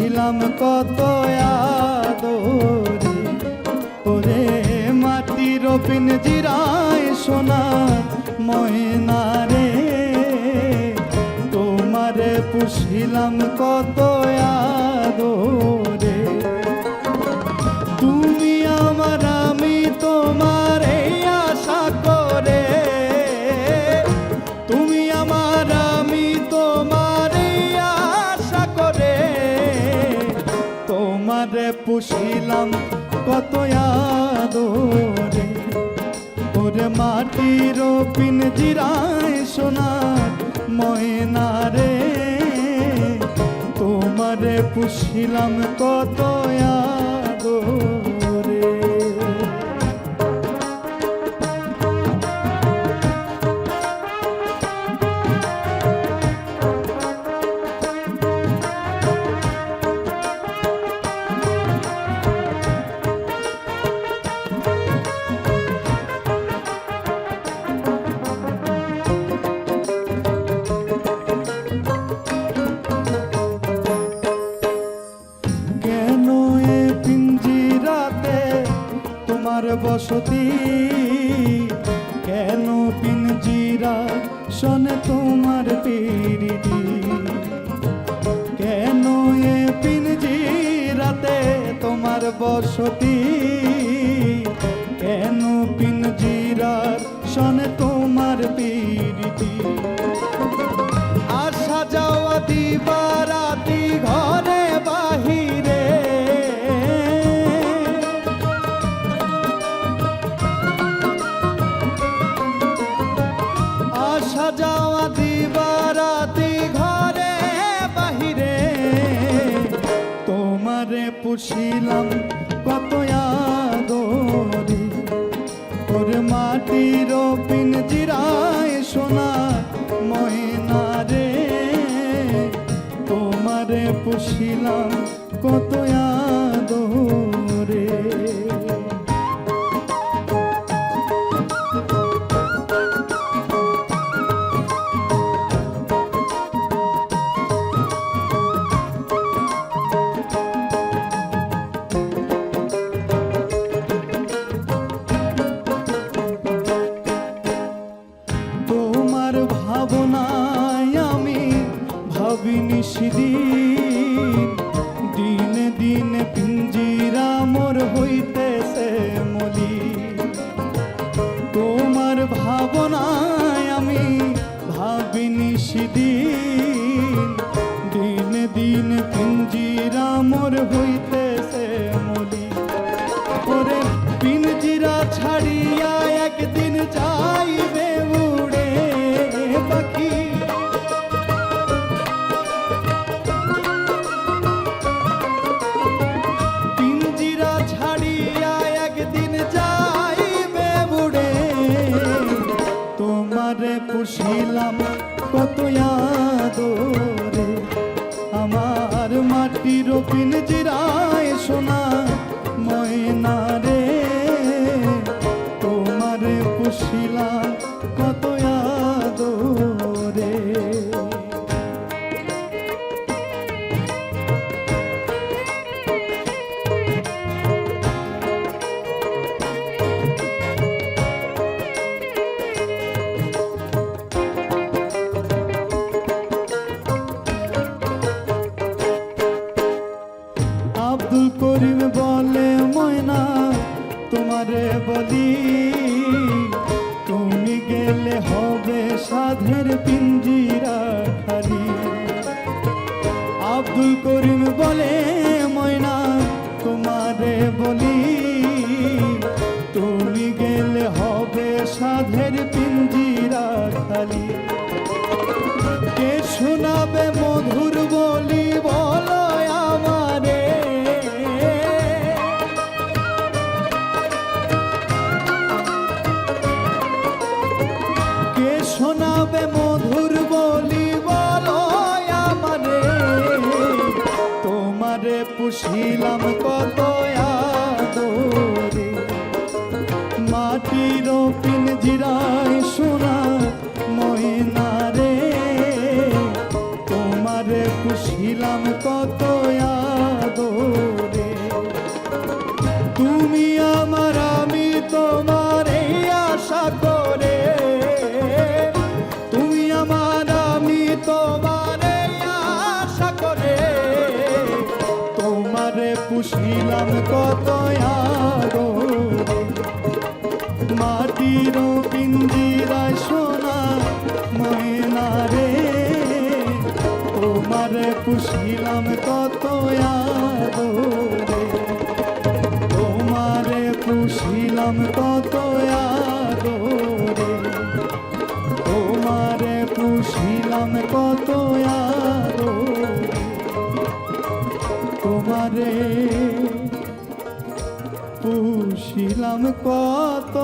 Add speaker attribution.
Speaker 1: পুষিলাম কত আদরে, ওরে মাটির পিঞ্জিরায় সোনার ময়না রে, তোমারে পুষিলাম কত আদরে। তুমি আমার আমি তোমার এই আশা করে, তুমি আমার আমি তোমার এই আশা করে, তোমারে পুষিলাম কত আদরে, ওরে মাটির পিঞ্জিরায় সোনার ময়না রে, তোমারে পুষিলাম কত আদরে। তোমার বসতি কেন পিঞ্জিরা শোনে তোমার পিরিতি, কেন এ পিঞ্জিরাতে তোমার বসতি, কেন পিঞ্জিরার শোনে তোমার পিরিতি। আসা যাওয়া দিবারাতি ঘরে বাহিরে, আসা যাওয়া দিবারাতি ঘরে বাহিরে, তোমারে পুষিলাম কত আদরে, ওরে মাটির পিঞ্জিরায় সোনার ময়না রে, তোমারে পুষিলাম কত আদরে। ভাবনায় আমি ভাবি নিশিদিন, দিনে দিনে পিঞ্জিরা মোর হইতেছে মলিন। তোমার ভাবনায় আমি ভাবি নিশিদিন, দিনে দিনে পিঞ্জিরা মোর হইতেছে মলিন। ওরে পিঞ্জিরা ছাড়িয়া একদিন যাইবে উড়ে পাখি, পিঞ্জিরা ছাড়িয়া একদিন যাইবে উড়ে, তোমারে পুষিলাম কত আদরে, আমার মাটির পিঞ্জিরায় সোনার ময়না রে, তোমারে পুষিলাম কত আদরে। আব্দুল করিম বলে ময়না তোমারে বলি, তুমি গেলে হবে সাধের পিঞ্জিরা খালি। আব্দুল করিম বলে ময়না তোমারে বলি, তুমি গেলে হবে সাধের পিঞ্জিরা খালি। কে শোনাবে মধুর বলি বলো আমারে, কে শোনাবে মধুর বলি বলো আমারে, তোমারে পুষিলাম কত আদরে, মাটির পিঞ্জিরায় সোনার ময়না রে, তোমারে পুষিলাম কত পুষিলাম কত আদরে, তোমারে পুষিলাম কত আদরে, তোমারে পুষিলাম কত আদরে, তোমারে পুষিলাম কত